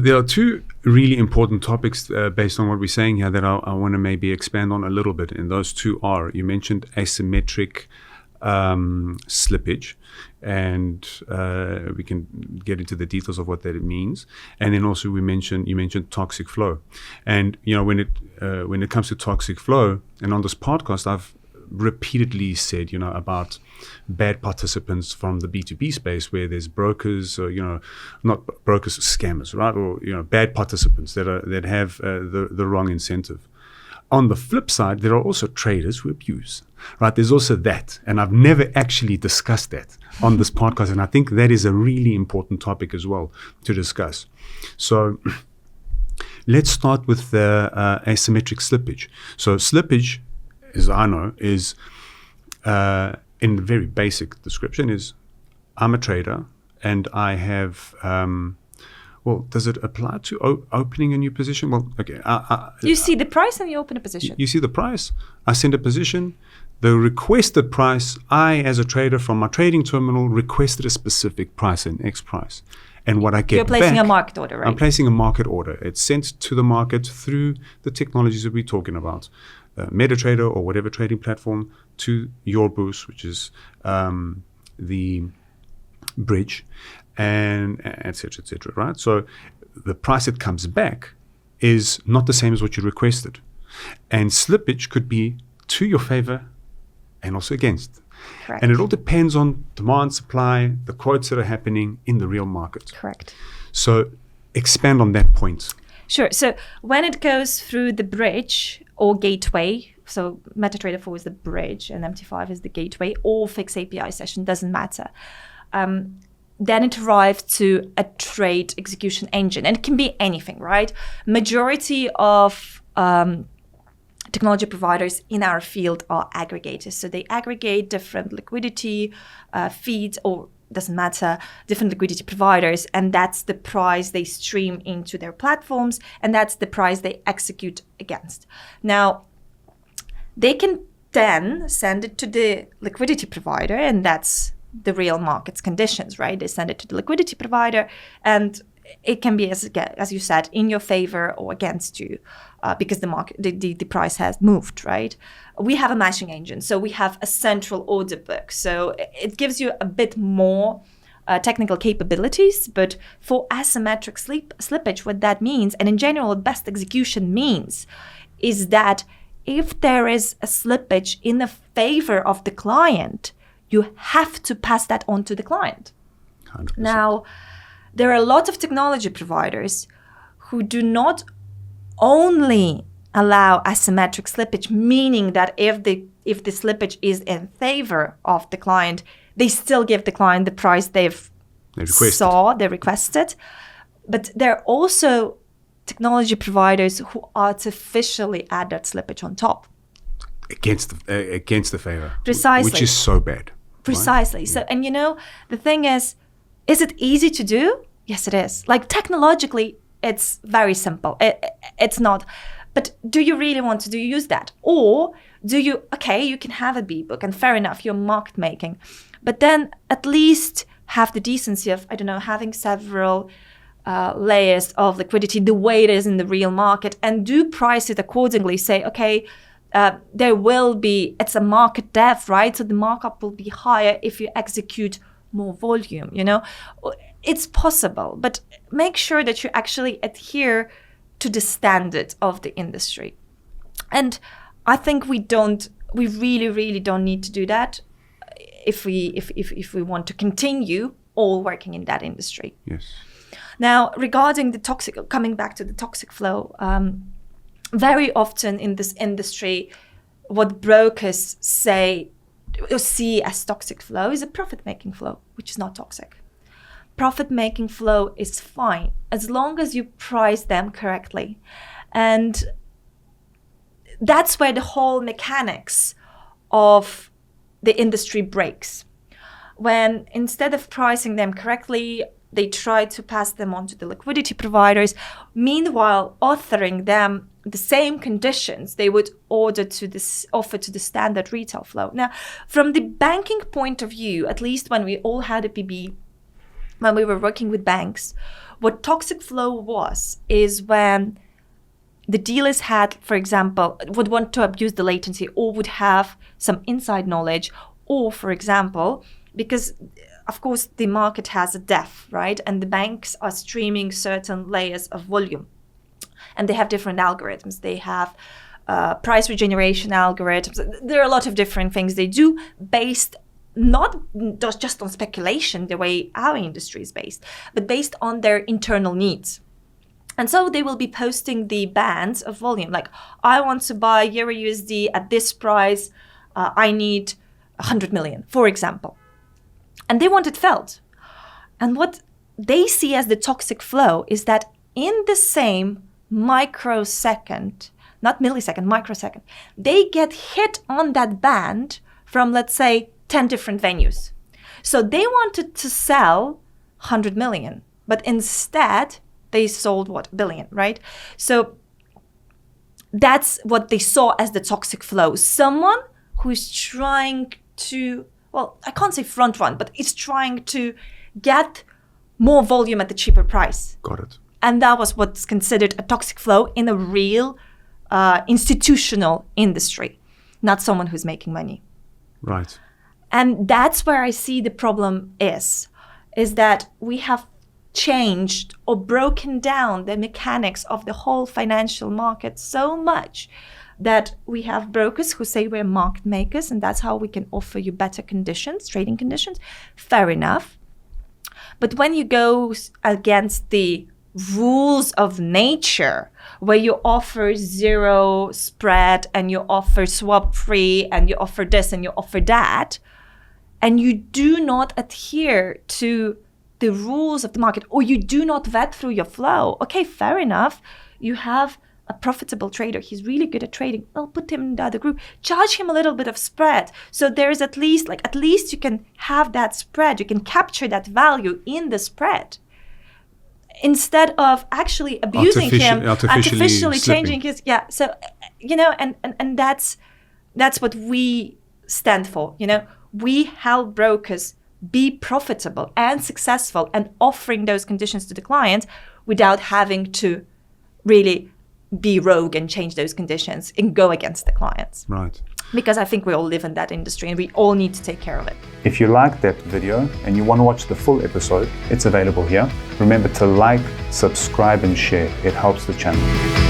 there are two really important topics based on what we're saying here that I want to maybe expand on a little bit. And those two are, you mentioned asymmetric slippage, and we can get into the details of what that means. And then also you mentioned toxic flow. And when it comes to toxic flow, and on this podcast I've repeatedly said about bad participants from the B2B space, where there's brokers, or not brokers, scammers, right? Or bad participants that have the wrong incentive. On the flip side, there are also traders who abuse, right? There's also that. And I've never actually discussed that on this podcast. And I think that is a really important topic as well to discuss. So let's start with the asymmetric slippage. So slippage, as I know, is, in the very basic description, is I'm a trader and I have... well, does it apply to opening a new position? Well, okay. You see the price and you open a position. You see the price. I send a position. The requested price, I, as a trader from my trading terminal, requested a specific price, an X price. And what I get You're placing back, a market order, right? I'm placing a market order. It's sent to the market through the technologies that we're talking about. MetaTrader or whatever trading platform, to your boost, which is the bridge, and et cetera, right? So the price that comes back is not the same as what you requested. And slippage could be to your favor and also against. Correct. And it all depends on demand, supply, the quotes that are happening in the real market. Correct. So expand on that point. Sure. So when it goes through the bridge or gateway, so MetaTrader 4 is the bridge and MT5 is the gateway, or fixed API session, doesn't matter. Then it arrives to a trade execution engine, and it can be anything, right? Majority of technology providers in our field are aggregators. So they aggregate different liquidity feeds, or doesn't matter, different liquidity providers, and that's the price they stream into their platforms, and that's the price they execute against. Now, they can then send it to the liquidity provider, and that's the real market's conditions, right? They send it to the liquidity provider, and it can be, as you said, in your favor or against you, because the market, the price has moved, right? We have a matching engine, so we have a central order book, so it gives you a bit more technical capabilities. But for asymmetric slippage, what that means, and in general, what best execution means, is that if there is a slippage in the favor of the client, you have to pass that on to the client. 100%. Now, there are a lot of technology providers who do not only allow asymmetric slippage, meaning that if the slippage is in favor of the client, they still give the client the price they requested. But there are also technology providers who artificially add that slippage on top. Against the favor. Precisely. Which is so bad. Precisely. Right? So, and the thing is it easy to do? Yes, it is. Like, technologically, it's very simple. It's not. But do you really want to use that? Or do you, you can have a B-book, and fair enough, you're market making. But then at least have the decency of, having several layers of liquidity the way it is in the real market, and do price it accordingly. Say, there will be, it's a market depth, right? So the markup will be higher if you execute more volume, It's possible, but make sure that you actually adhere to the standard of the industry. And I think we really, really don't need to do that if we want to continue all working in that industry. Yes. Now, regarding coming back to the toxic flow, very often in this industry, what brokers see as toxic flow is a profit-making flow, which is not toxic. Profit-making flow is fine as long as you price them correctly. And that's where the whole mechanics of the industry breaks. When instead of pricing them correctly, they try to pass them on to the liquidity providers, meanwhile offering them the same conditions they would offer to the standard retail flow. Now, from the banking point of view, at least when we all had a PB, when we were working with banks, what toxic flow was is when the dealers had, for example, would want to abuse the latency or would have some inside knowledge, or, for example, because of course the market has a depth, right? And the banks are streaming certain layers of volume, and they have different algorithms. They have price regeneration algorithms. There are a lot of different things they do based not just on speculation, the way our industry is based, but based on their internal needs. And so they will be posting the bands of volume, like, I want to buy Euro USD at this price, I need 100 million, for example. And they want it felt. And what they see as the toxic flow is that in the same microsecond, not millisecond, microsecond, they get hit on that band from, let's say, 10 different venues. So they wanted to sell 100 million, but instead they sold what? $1 billion, right? So that's what they saw as the toxic flow. Someone who's trying to, well, I can't say front run, but is trying to get more volume at the cheaper price. Got it. And that was what's considered a toxic flow in a real institutional industry, not someone who's making money. Right. And that's where I see the problem is that we have changed or broken down the mechanics of the whole financial market so much that we have brokers who say we're market makers and that's how we can offer you better conditions, trading conditions. Fair enough. But when you go against the rules of nature, where you offer zero spread and you offer swap free and you offer this and you offer that, and you do not adhere to the rules of the market, or you do not vet through your flow, okay, fair enough. You have a profitable trader. He's really good at trading. Well, put him in the other group. Charge him a little bit of spread. So there's at least you can have that spread. You can capture that value in the spread, instead of actually abusing him, artificially changing his, So, and that's what we stand for. We help brokers be profitable and successful and offering those conditions to the client without having to really be rogue and change those conditions and go against the clients. Right. Because I think we all live in that industry and we all need to take care of it. If you liked that video and you want to watch the full episode, it's available here. Remember to like, subscribe and share. It helps the channel.